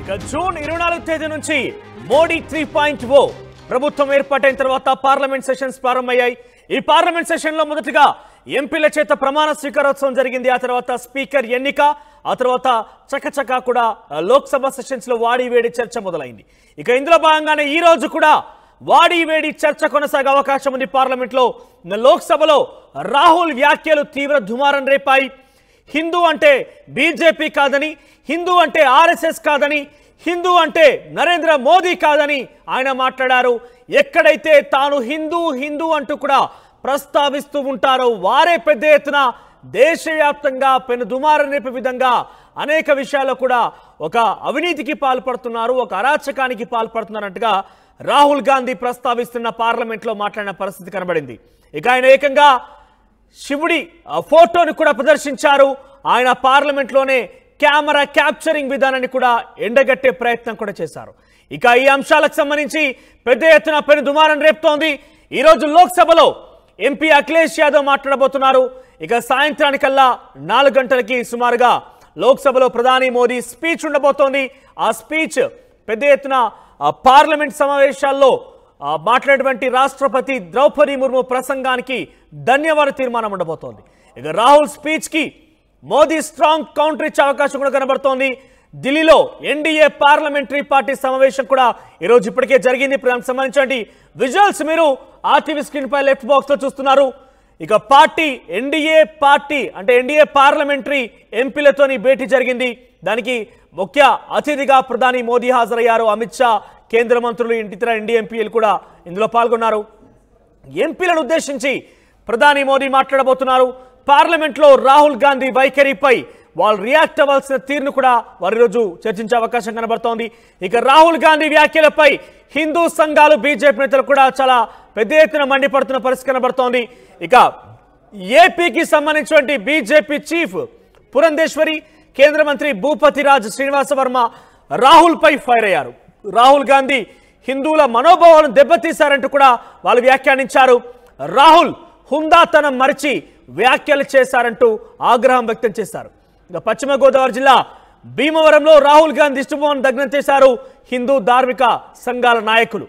June 24 తేదీ నుంచి మోడీ 3.0 ప్రభుత్వం ఏర్పాటైన తర్వాత పార్లమెంట్ సెషన్స్ ప్రారంభమయ్యాయి. ఈ పార్లమెంట్ సెషన్ లో మొదటగా ఎంపీల చేత ప్రమాణ స్వీకారోత్సవం జరిగింది. ఆ తర్వాత స్పీకర్ ఎన్నిక, ఆ తర్వాత చకచకా కూడా లోక్సభ సెషన్స్ లో వాడి వేడి చర్చ మొదలైంది. ఇక ఇందులో భాగంగానే ఈ రోజు కూడా వాడి వేడి చర్చ కొనసాగే అవకాశం ఉంది. పార్లమెంట్ లో లోక్సభలో రాహుల్ వ్యాఖ్యలు తీవ్ర దుమారం రేపాయి. హిందూ అంటే బీజేపీ కాదని, హిందూ అంటే ఆర్ఎస్ఎస్ కాదని, హిందూ అంటే నరేంద్ర మోదీ కాదని ఆయన మాట్లాడారు. ఎక్కడైతే తాను హిందూ హిందూ అంటూ కూడా ప్రస్తావిస్తూ ఉంటారో వారే పెద్ద ఎత్తున దేశవ్యాప్తంగా పెను దుమారం రేపే విధంగా అనేక విషయాల్లో కూడా ఒక అవినీతికి పాల్పడుతున్నారు, ఒక అరాచకానికి పాల్పడుతున్నారంటగా రాహుల్ గాంధీ ప్రస్తావిస్తున్న పార్లమెంట్లో మాట్లాడిన పరిస్థితి కనబడింది. ఇక ఆయన ఏకంగా శివుడి ఫోటోని కూడా ప్రదర్శించారు. ఆయన పార్లమెంట్లోనే కెమెరా క్యాప్చరింగ్ విధానాన్ని కూడా ఎండగట్టే ప్రయత్నం కూడా చేశారు. ఇక ఈ అంశాలకు సంబంధించి పెద్ద ఎత్తున పెను దుమారం రేపుతోంది. ఈరోజు లోక్సభలో ఎంపీ అఖిలేష్ యాదవ్ మాట్లాడబోతున్నారు. ఇక సాయంత్రానికల్లా 4 గంటలకి సుమారుగా లోక్సభలో ప్రధాని మోదీ స్పీచ్ ఉండబోతోంది. ఆ స్పీచ్ పెద్ద ఎత్తున పార్లమెంట్ సమావేశాల్లో మాట్లాడేటువంటి రాష్ట్రపతి ద్రౌపది ముర్ము ప్రసంగానికి ధన్యవాద తీర్మానం ఉండబోతోంది. ఇక రాహుల్ స్పీచ్ కి మోదీ స్ట్రాంగ్ కౌంటర్ ఇచ్చే అవకాశం కూడా కనబడుతోంది. ఢిల్లీలో ఎన్డీఏ పార్లమెంటరీ పార్టీ సమావేశం కూడా ఈరోజు ఇప్పటికే జరిగింది. దానికి సంబంధించిన విజువల్స్ మీరు ఆర్టీవీ స్క్రీన్ పై లెఫ్ట్ బాక్స్ లో చూస్తున్నారు. ఇక పార్టీ ఎన్డీఏ పార్లమెంటరీ ఎంపీలతోని భేటీ జరిగింది. దానికి ముఖ్య అతిథిగా ప్రధాని మోదీ హాజరయ్యారు. అమిత్ షా, కేంద్ర మంత్రులు, ఇతర ఎన్డీఏ ఎంపీలు కూడా ఇందులో పాల్గొన్నారు. ఎంపీలను ఉద్దేశించి ప్రధాని మోదీ మాట్లాడబోతున్నారు. పార్లమెంట్లో రాహుల్ గాంధీ వైఖరిపై వాళ్ళు రియాక్ట్ అవ్వాల్సిన తీరును కూడా వారు ఈరోజు చర్చించే అవకాశం కనబడుతోంది. ఇక రాహుల్ గాంధీ వ్యాఖ్యలపై హిందూ సంఘాలు, బీజేపీ నేతలు కూడా చాలా పెద్ద ఎత్తున మండిపడుతున్న పరిస్థితి కనబడుతోంది. ఇక ఏపీకి సంబంధించినటువంటి బీజేపీ చీఫ్ పురంధేశ్వరి, కేంద్ర మంత్రి భూపతిరాజ్ శ్రీనివాస వర్మ రాహుల్ పై ఫైర్ అయ్యారు. రాహుల్ గాంధీ హిందువుల మనోభావాలను దెబ్బతీశారంటూ కూడా వాళ్ళు వ్యాఖ్యానించారు. రాహుల్ హుందాతనం మరిచి వ్యాఖ్యలు చేశారంటూ ఆగ్రహం వ్యక్తం చేశారు. ఇక పశ్చిమ గోదావరి జిల్లా భీమవరంలో రాహుల్ గాంధీ దిష్టిబొమ్మను దగ్ధం చేశారు హిందూ ధార్మిక సంఘాల నాయకులు.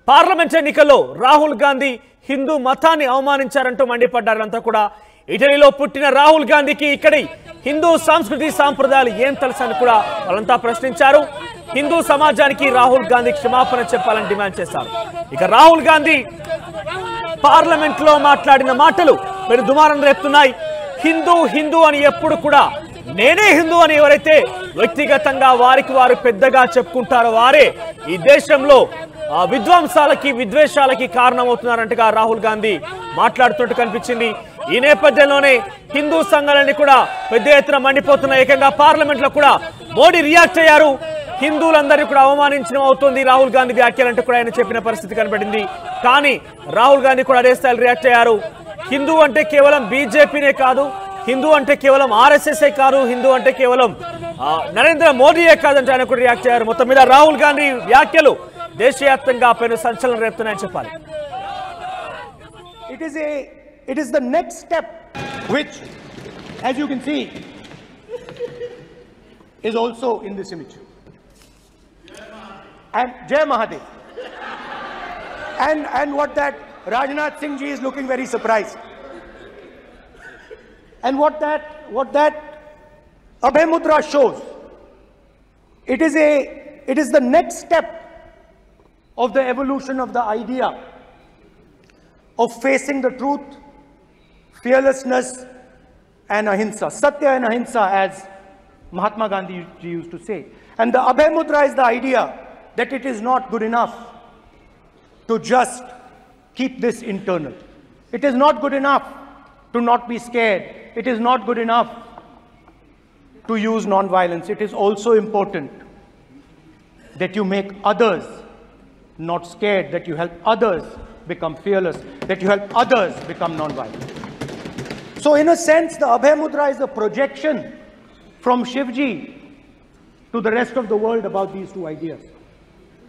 పార్లమెంట్ ఎన్నికల్లో రాహుల్ గాంధీ హిందూ మతాన్ని అవమానించారంటూ మండిపడ్డారంతా కూడా. ఇటలీలో పుట్టిన రాహుల్ గాంధీకి ఇక్కడి హిందూ సంస్కృతి సాంప్రదాయాలు ఏం తెలుసని కూడా వాళ్ళంతా ప్రశ్నించారు. హిందూ సమాజానికి రాహుల్ గాంధీ క్షమాపణ చెప్పాలని డిమాండ్ చేశారు. ఇక రాహుల్ గాంధీ పార్లమెంట్ లో మాట్లాడిన మాటలు పెను దుమారం రేపుతున్నాయి. హిందూ హిందూ అని ఎప్పుడు కూడా నేనే హిందూ అని ఎవరైతే వ్యక్తిగతంగా వారికి వారు పెద్దగా చెప్పుకుంటారో వారే ఈ దేశంలో విధ్వంసాలకి, విద్వేషాలకి కారణమవుతున్నారంటగా రాహుల్ గాంధీ మాట్లాడుతున్నట్టు కనిపించింది. ఈ నేపథ్యంలోనే హిందూ సంఘాలన్నీ కూడా పెద్ద ఎత్తున మండిపోతున్న ఏకంగా పార్లమెంట్ లో కూడా మోడీ రియాక్ట్ అయ్యారు. హిందువులందరినీ కూడా అవమానించడం అవుతుంది రాహుల్ గాంధీ వ్యాఖ్యలంటూ కూడా ఆయన చెప్పిన పరిస్థితి కనబడింది. కానీ రాహుల్ గాంధీ కూడా అదే స్థాయిలో రియాక్ట్ అయ్యారు. హిందూ అంటే కేవలం బీజేపీనే కాదు, హిందూ అంటే కేవలం ఆర్ఎస్ఎస్ఏ కాదు, హిందూ అంటే కేవలం నరేంద్ర మోదీయే కాదంటే ఆయన కూడా రియాక్ట్ అయ్యారు. మొత్తం మీద రాహుల్ గాంధీ వ్యాఖ్యలు దేశవ్యాప్తంగా పెను సంచలనం రేపుతున్నాయని చెప్పాలి. It is the next step which, as you can see, is also in this image. And Jai Mahadev. And what that Rajnath Singh ji is looking very surprised. And what that Abhay Mudra shows, it is the next step of the evolution of the idea of facing the truth, fearlessness and ahimsa, satya and ahimsa, as Mahatma Gandhi used to say. And the Abhay Mudra is the idea that it is not good enough to just keep this internal. It is not good enough to not be scared. It is not good enough to use non-violence. It is also important that you make others not scared, that you help others become fearless, that you help others become non-violent. So in a sense, the Abhay Mudra is a projection from Shivji to the rest of the world about these two ideas.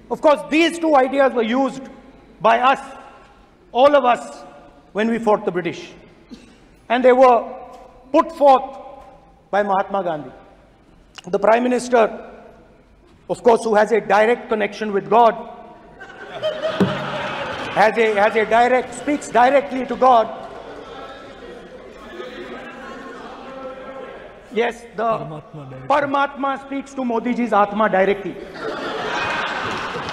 Of course, these two ideas were used by us, all of us, when we fought the British. And they were put forth by Mahatma Gandhi. The Prime Minister of course, who has a direct connection with God, speaks directly to God. Yes, the Paramatma speaks to Modi ji's Atma directly.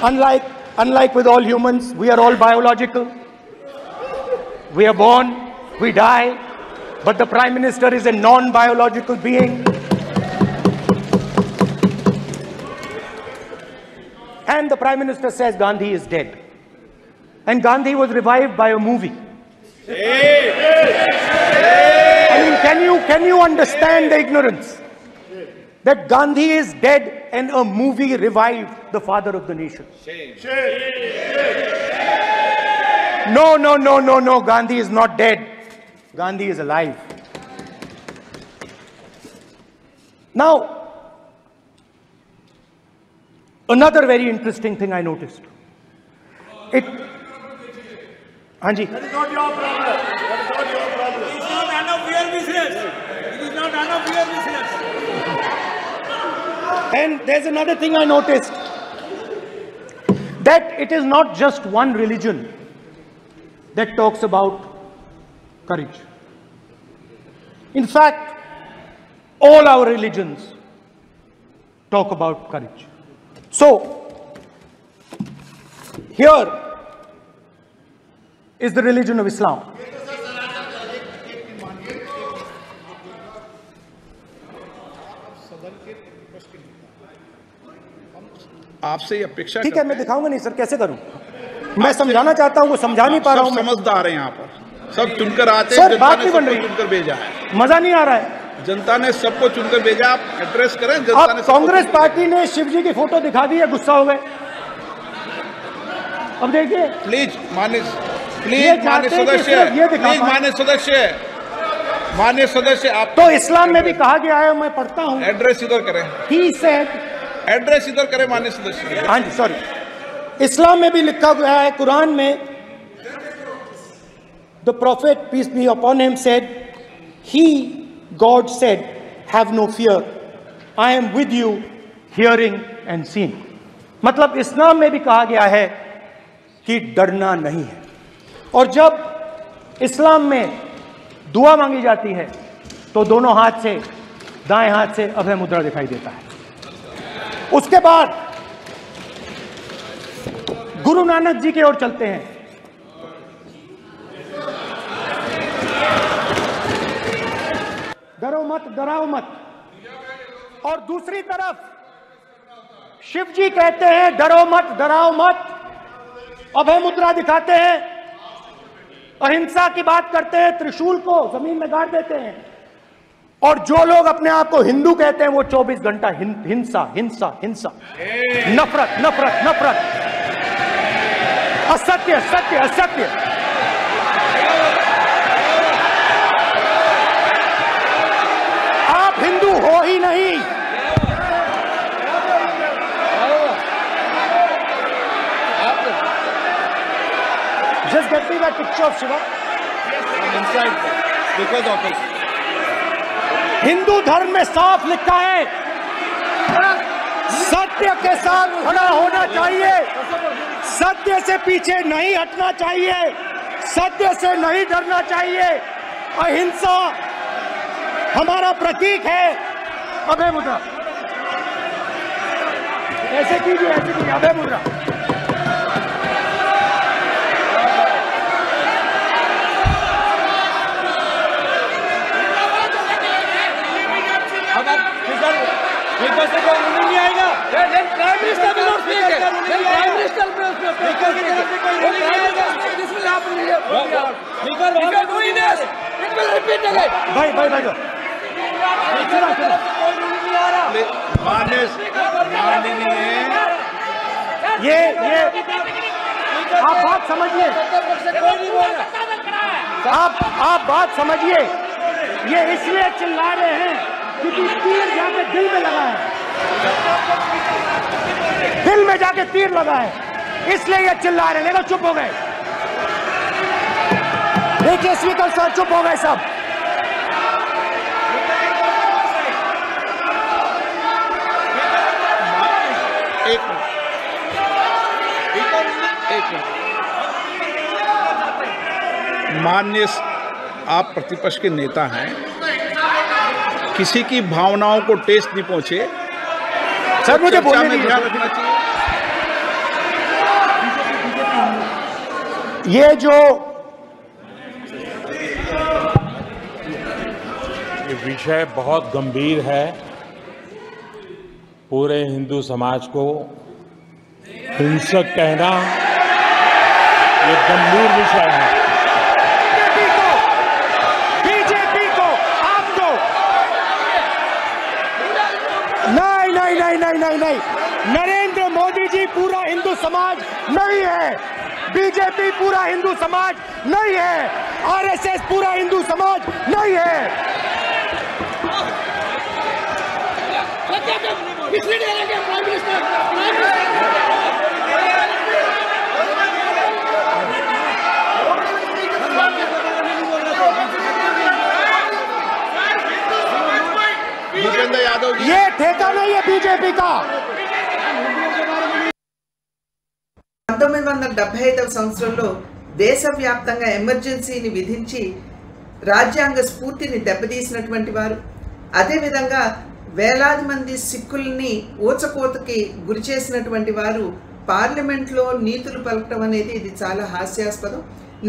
Unlike with all humans, we are all biological. We are born, we die, but the Prime Minister is a non-biological being. And the Prime Minister says Gandhi is dead. And Gandhi was revived by a movie. I mean, can you understand the ignorance? That Gandhi is dead and a movie revived the father of the nation. No, Gandhi is not dead. Gandhi is alive. Now, another very interesting thing I noticed. Hanji. That is not your problem. That is not your problem. It is not none of your business. It is not none of your business. And there's another thing I noticed. That it is not just one religion that talks about courage. In fact, all our religions talk about courage. So, here is the religion of Islam. आपसे ये अपेक्षा ठीक है, मैं दिखाऊंगा नहीं sir, कैसे करूं? मैं समझाना चाहता हूं, वो समझा नहीं पा रहा हूं। सब समझदार हैं यहाँ पर, सब चुनकर आते हैं। सर, जनता बात ने नहीं बन सबको रही, चुनकर भेजा है। मजा नहीं आ रहा है। जनता ने सबको चुनकर भेजा, आप एड्रेस करें। जनता ने अब कांग्रेस पार्टी ने शिव जी की फोटो दिखा दी है, गुस्सा हो गए। अब देखिए, प्लीज मान्य सदस्य, आप तो इस्लाम में भी कहा गया है, मैं पढ़ता हूं। एड्रेस इधर करें, He said, एड्रेस इधर करें मान्य सदस्य। हाँ जी, सॉरी, इस्लाम में भी लिखा गया है, कुरान में, the prophet peace be upon him said, God said, have no fear, I am with you, hearing and seeing. मतलब इस्लाम में भी कहा गया है कि डरना नहीं है। और जब इस्लाम में दुआ मांगी जाती है तो दोनों हाथ से, दाएं हाथ से अभय मुद्रा दिखाई देता है। उसके बाद गुरु नानक जी की ओर चलते हैं। डरो मत, डराओ मत। और दूसरी तरफ शिव जी कहते हैं डरो मत, डराओ मत, अभय मुद्रा दिखाते हैं, अहिंसा की बात करते हैं, त्रिशूल को जमीन में गाड़ देते हैं। और जो लोग अपने आप को हिंदू कहते हैं वो 24 घंटा हिंसा हिंसा हिंसा, नफरत नफरत नफरत, असत्य सत्य असत्य। आप हिंदू हो ही नहीं। Just get me that picture of Shiva. inside because of it. Hindu धर्म में साफ लिखा है, सत्य के साथ खड़ा होना चाहिए, सत्य से पीछे नहीं हटना चाहिए, सत्य से नहीं डरना चाहिए। अहिंसा हमारा प्रतीक है। अभय मुद्रा ऐसे कीजिए, ऐसे कीजिए, अभय मुद्रा। नहीं आएगा। Prime minister will not speak. Prime minister पे उसमें भाई ये आप बात समझिए, आप बात समझिए। ये इसलिए चिल्ला रहे हैं क्योंकि तीर जाके दिल में लगा है, दिल में जाके तीर लगा है, इसलिए ये चिल्ला रहे हैं। देखो चुप हो गए, देखिए स्पीकर सर चुप हो गए सब। माननीय आप प्रतिपक्ष के नेता हैं, किसी की भावनाओं को ठेस नहीं पहुंचे। सर मुझे चर्चा बोलने में दीजिए। ध्यान रखना चाहिए। ये जो ये विषय बहुत गंभीर है। पूरे हिंदू समाज को हिंसक कहना ये गंभीर विषय है। बीजेपी को आपको नहीं, नरेंद्र मोदी जी पूरा हिंदू समाज नहीं है, बीजेपी पूरा हिंदू समाज नहीं है, आरएसएस पूरा हिंदू समाज नहीं है। भूपेंद्र यादव जी, ये ठेका नहीं है बीजेपी का। 1975వ సంవత్సరంలో దేశవ్యాప్తంగా ఎమర్జెన్సీని విధించి రాజ్యాంగ స్ఫూర్తిని దెబ్బతీసినటువంటి వారు, అదేవిధంగా వేలాది మంది సిక్కుల్ని ఊచకోతకి గురి చేసినటువంటి వారు పార్లమెంట్లో నీతులు పలకటం అనేది ఇది చాలా హాస్యాస్పదం.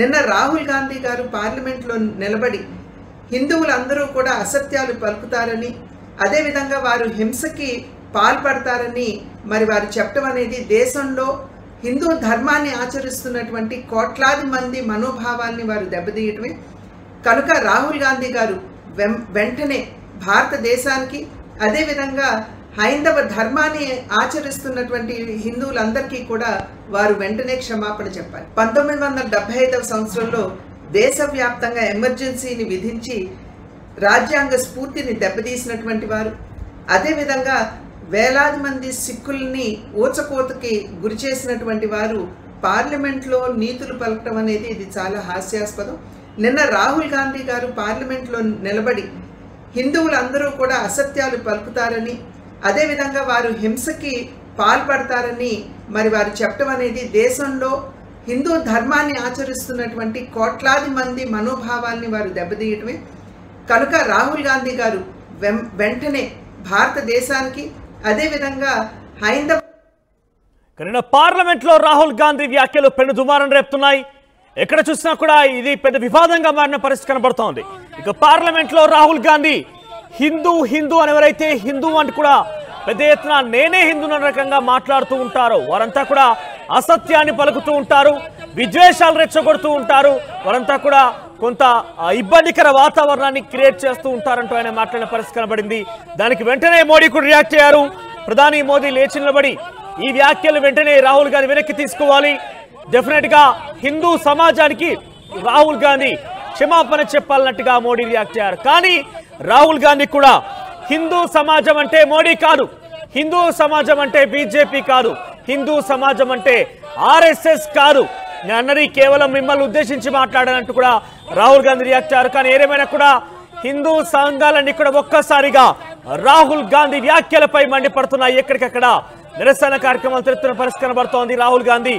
నిన్న రాహుల్ గాంధీ గారు పార్లమెంట్లో నిలబడి హిందువులందరూ కూడా అసత్యాలు పలుకుతారని, అదేవిధంగా వారు హింసకి పాల్పడతారని మరి వారు చెప్పడం అనేది దేశంలో హిందూ ధర్మాన్ని ఆచరిస్తున్నటువంటి కోట్లాది మంది మనోభావాల్ని వారు దెబ్బతీయటమే. కనుక రాహుల్ గాంధీ గారు వెంటనే భారతదేశానికి, అదేవిధంగా హైందవ ధర్మాన్ని ఆచరిస్తున్నటువంటి హిందువులందరికీ కూడా వారు వెంటనే క్షమాపణ చెప్పాలి. 1975వ సంవత్సరంలో దేశవ్యాప్తంగా ఎమర్జెన్సీని విధించి రాజ్యాంగ స్ఫూర్తిని దెబ్బతీసినటువంటి వారు, అదేవిధంగా వేలాది మంది సిక్కుల్ని ఊచకోతకి గురి చేసినటువంటి వారు పార్లమెంట్లో నీతులు పలకటం అనేది ఇది చాలా హాస్యాస్పదం. నిన్న రాహుల్ గాంధీ గారు పార్లమెంట్లో నిలబడి హిందువులందరూ కూడా అసత్యాలు పలుకుతారని, అదేవిధంగా వారు హింసకి పాల్పడతారని మరి వారు చెప్పడం అనేది దేశంలో హిందూ ధర్మాన్ని ఆచరిస్తున్నటువంటి కోట్లాది మంది మనోభావాల్ని వారు దెబ్బతీయటమే. కనుక రాహుల్ గాంధీ గారు వెంటనే భారతదేశానికి, అదేవిధంగా హైందవ పార్లమెంట్లో రాహుల్ గాంధీ వ్యాఖ్యలు పెను దుమారం రేపుతున్నాయి. ఎక్కడ చూసినా కూడా ఇది పెద్ద వివాదంగా మారిన పరిస్థితి కనబడుతోంది. ఇక పార్లమెంట్లో రాహుల్ గాంధీ హిందూ అని ఎవరైతే హిందూ అని కూడా పెద్ద ఎత్తున నేనే హిందూ అనే రకంగా మాట్లాడుతూ ఉంటారో వారంతా కూడా అసత్యాన్ని పలుకుతూ ఉంటారు, విద్వేషాలు రెచ్చగొడుతూ ఉంటారు, వారంతా కూడా కొంత ఇబ్బందికర వాతావరణాన్ని క్రియేట్ చేస్తూ ఉంటారంటూ ఆయన మాట్లాడిన పరిస్థితి కనబడింది. దానికి వెంటనే మోడీ కూడా రియాక్ట్ అయ్యారు. ప్రధాని మోదీ లేచి నిలబడి ఈ వ్యాఖ్యలు వెంటనే రాహుల్ గాంధీ వెనక్కి తీసుకోవాలి, డెఫినెట్ గా హిందూ సమాజానికి రాహుల్ గాంధీ క్షమాపణ చెప్పాలన్నట్టుగా మోడీ రియాక్ట్ అయ్యారు. కానీ రాహుల్ గాంధీ కూడా హిందూ సమాజం అంటే మోడీ కాదు, హిందూ సమాజం అంటే బీజేపీ కాదు, హిందూ సమాజం అంటే ఆర్ఎస్ఎస్ కాదు, నేను అన్నది కేవలం మిమ్మల్ని ఉద్దేశించి మాట్లాడాలంటూ కూడా రాహుల్ గాంధీ రియాక్ట్ అయ్యారు. కానీ ఏదేమైనా కూడా హిందూ సంఘాలన్నీ కూడా ఒక్కసారిగా రాహుల్ గాంధీ వ్యాఖ్యలపై మండిపడుతున్నాయి. ఎక్కడికక్కడ నిరసన కార్యక్రమాలు జరుగుతున్న పరిస్థితి కనబడుతోంది. రాహుల్ గాంధీ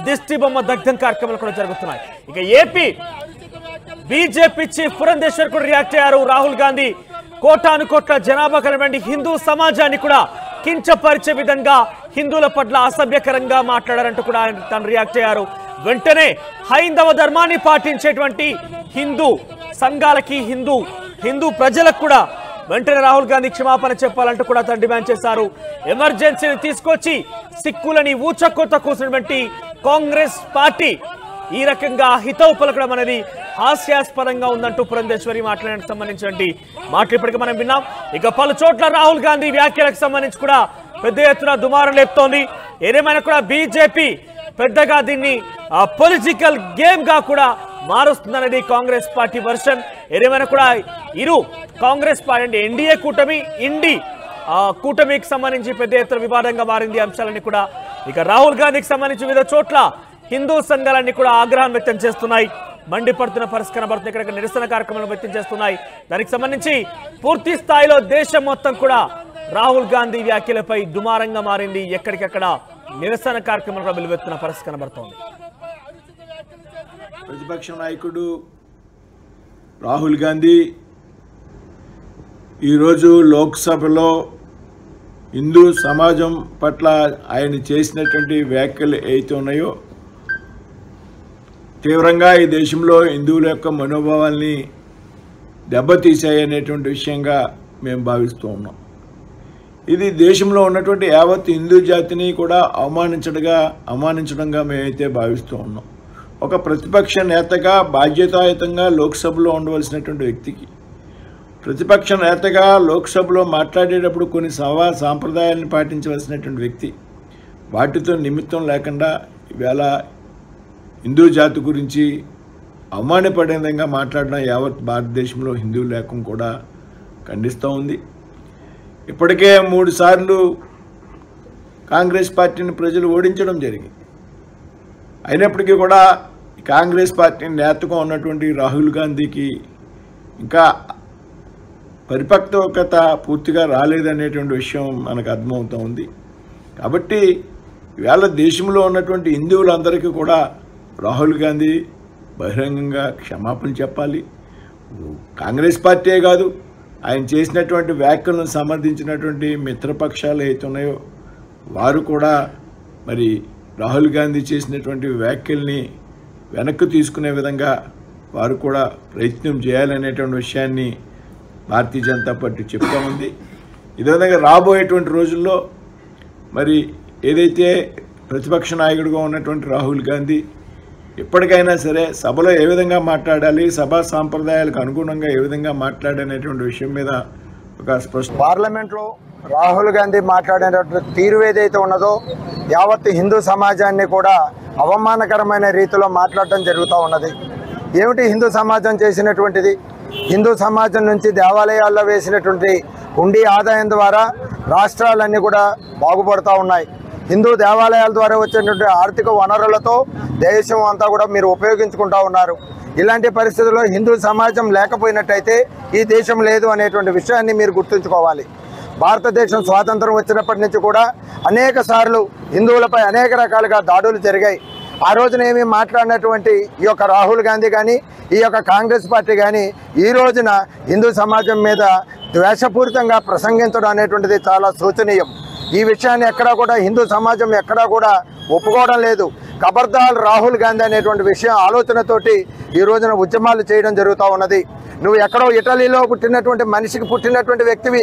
దిష్టి బొమ్మ దగ్ధం కార్యక్రమాలు కూడా జరుగుతున్నాయి. ఇక ఏపీ బీజేపీ చీఫ్ పురంధేశ్వర్ కూడా రియాక్ట్ అయ్యారు. రాహుల్ గాంధీ కోటాను కోట్ల జనాభా కలిగిన హిందూ సమాజాన్ని కూడా కించపరిచే విధంగా హిందువుల పట్ల అసభ్యకరంగా మాట్లాడారంటూ కూడా తను రియాక్ట్ అయ్యారు. వెంటనే హైందవ ధర్మాన్ని పాటించేటువంటి హిందూ సంఘాలకి, హిందూ ప్రజలకు కూడా వెంటనే రాహుల్ గాంధీ క్షమాపణ చెప్పాలంటూ కూడా తను డిమాండ్ చేశారు. ఎమర్జెన్సీని తీసుకొచ్చి సిక్కులని ఊచకోత కూసినటువంటి కాంగ్రెస్ పార్టీ ఈ రకంగా హితవు పలకడం అనేది హాస్యాస్పదంగా ఉందంటూ పురంధేశ్వరి మాట్లాడడానికి సంబంధించినటువంటి మాటలు ఇప్పటికీ మనం విన్నాం. ఇక పలు చోట్ల రాహుల్ గాంధీ వ్యాఖ్యలకు సంబంధించి కూడా పెద్ద ఎత్తున దుమారం లేపుతోంది. ఏదేమైనా కూడా బీజేపీ పెద్దగా దీన్ని పొలిటికల్ గేమ్ గా కూడా మారుస్తుందనేది కాంగ్రెస్ పార్టీ వర్షన్. ఏదేమైనా కూడా ఇరు కాంగ్రెస్ పార్టీ అంటే ఎన్డీఏ కూటమి, కూటమికి సంబంధించి పెద్ద ఎత్తున వివాదంగా మారింది అంశాలన్నీ కూడా. ఇక రాహుల్ గాంధీకి సంబంధించి వివిధ చోట్ల హిందూ సంఘాలన్నీ కూడా ఆగ్రహం వ్యక్తం చేస్తున్నాయి, మండిపడుతున్న పరిస్థితి కనబడుతుంది. ఇక్కడ నిరసన కార్యక్రమాలు వ్యక్తం చేస్తున్నాయి. దానికి సంబంధించి పూర్తి స్థాయిలో దేశం మొత్తం కూడా రాహుల్ గాంధీ వ్యాఖ్యలపై దుమారంగా మారింది. ఎక్కడికక్కడ నిరసన కార్యక్రమాలు వెలువెత్తున్న పరిస్థితి కనబడుతోంది. ప్రతిపక్ష నాయకుడు రాహుల్ గాంధీ ఈరోజు లోక్సభలో హిందూ సమాజం పట్ల ఆయన చేసినటువంటి వ్యాఖ్యలు ఏవైతే ఉన్నాయో తీవ్రంగా ఈ దేశంలో హిందువుల యొక్క మనోభావాల్ని దెబ్బతీసాయనేటువంటి విషయంగా మేము భావిస్తూ ఉన్నాం. ఇది దేశంలో ఉన్నటువంటి యావత్ హిందూ జాతిని కూడా అవమానించడంగా మేమైతే భావిస్తూ ఉన్నాం. ఒక ప్రతిపక్ష నేతగా బాధ్యతాయుతంగా లోక్సభలో ఉండవలసినటువంటి వ్యక్తికి, ప్రతిపక్ష నేతగా లోక్సభలో మాట్లాడేటప్పుడు కొన్ని సాంప్రదాయాలను పాటించవలసినటువంటి వ్యక్తి వాటితో నిమిత్తం లేకుండా ఈవేళ హిందూ జాతి గురించి అవమానపడే విధంగా మాట్లాడడం యావత్ భారతదేశంలో హిందూ లేఖం కూడా ఖండిస్తూ ఉంది. ఇప్పటికే 3 సార్లు కాంగ్రెస్ పార్టీని ప్రజలు ఓడించడం జరిగింది. అయినప్పటికీ కూడా కాంగ్రెస్ పార్టీ నేతగా ఉన్నటువంటి రాహుల్ గాంధీకి ఇంకా పరిపక్వత పూర్తిగా రాలేదనేటువంటి విషయం మనకు అర్థమవుతూ ఉంది. కాబట్టి ఇవాళ దేశంలో ఉన్నటువంటి హిందువులందరికీ కూడా రాహుల్ గాంధీ బహిరంగంగా క్షమాపణ చెప్పాలి. కాంగ్రెస్ పార్టీయే కాదు, ఆయన చేసినటువంటి వ్యాఖ్యలను సమర్థించినటువంటి మిత్రపక్షాలు ఏవైతే ఉన్నాయో వారు కూడా మరి రాహుల్ గాంధీ చేసినటువంటి వ్యాఖ్యల్ని వెనక్కి తీసుకునే విధంగా వారు కూడా ప్రయత్నం చేయాలనేటువంటి విషయాన్ని భారతీయ జనతా పార్టీ చెప్తా ఉంది. ఇదే విధంగా రాబోయేటువంటి రోజుల్లో మరి ఏదైతే ప్రతిపక్ష నాయకుడిగా ఉన్నటువంటి రాహుల్ గాంధీ ఎప్పటికైనా సరే సభలో ఏ విధంగా మాట్లాడాలి, సభా సాంప్రదాయాలకు అనుగుణంగా ఏ విధంగా మాట్లాడనేటువంటి విషయం మీద ఒక స్పష్ట పార్లమెంట్లో రాహుల్ గాంధీ మాట్లాడేటటువంటి తీరు ఏదైతే ఉన్నదో యావత్ హిందూ సమాజాన్ని కూడా అవమానకరమైన రీతిలో మాట్లాడటం జరుగుతూ ఉన్నది. ఏమిటి హిందూ సమాజం చేసినటువంటిది? హిందూ సమాజం నుంచి దేవాలయాల్లో వేసినటువంటి హుండీ ఆదాయం ద్వారా రాష్ట్రాలన్నీ కూడా బాగుపడుతూ ఉన్నాయి. హిందూ దేవాలయాల ద్వారా వచ్చేటువంటి ఆర్థిక వనరులతో దేశం అంతా కూడా మీరు ఉపయోగించుకుంటూ ఉన్నారు. ఇలాంటి పరిస్థితుల్లో హిందూ సమాజం లేకపోయినట్టయితే ఈ దేశం లేదు అనేటువంటి విషయాన్ని మీరు గుర్తుంచుకోవాలి. భారతదేశం స్వాతంత్రం వచ్చినప్పటి నుంచి కూడా అనేక సార్లు హిందువులపై అనేక రకాలుగా దాడులు జరిగాయి. ఆ రోజున ఏమీ మాట్లాడినటువంటి ఈ యొక్క రాహుల్ గాంధీ కానీ ఈ యొక్క కాంగ్రెస్ పార్టీ కానీ ఈ రోజున హిందూ సమాజం మీద ద్వేషపూరితంగా ప్రసంగించడం అనేటువంటిది చాలా శోచనీయం. ఈ విషయాన్ని ఎక్కడా కూడా హిందూ సమాజం ఎక్కడా కూడా ఒప్పుకోవడం లేదు. ఖబర్దార్ రాహుల్ గాంధీ అనేటువంటి విషయం ఆలోచనతోటి ఈ రోజున ఉద్యమాలు చేయడం జరుగుతూ ఉన్నది. నువ్వు ఎక్కడో ఇటలీలో పుట్టినటువంటి మనిషికి పుట్టినటువంటి వ్యక్తివి,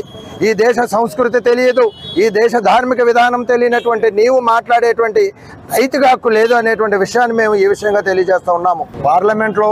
ఈ దేశ సంస్కృతి తెలియదు, ఈ దేశ ధార్మిక విధానం తెలియనటువంటి నీవు మాట్లాడేటువంటి నైతిక హక్కు లేదు అనేటువంటి విషయాన్ని మేము ఈ విషయంగా తెలియజేస్తూ ఉన్నాము. పార్లమెంట్లో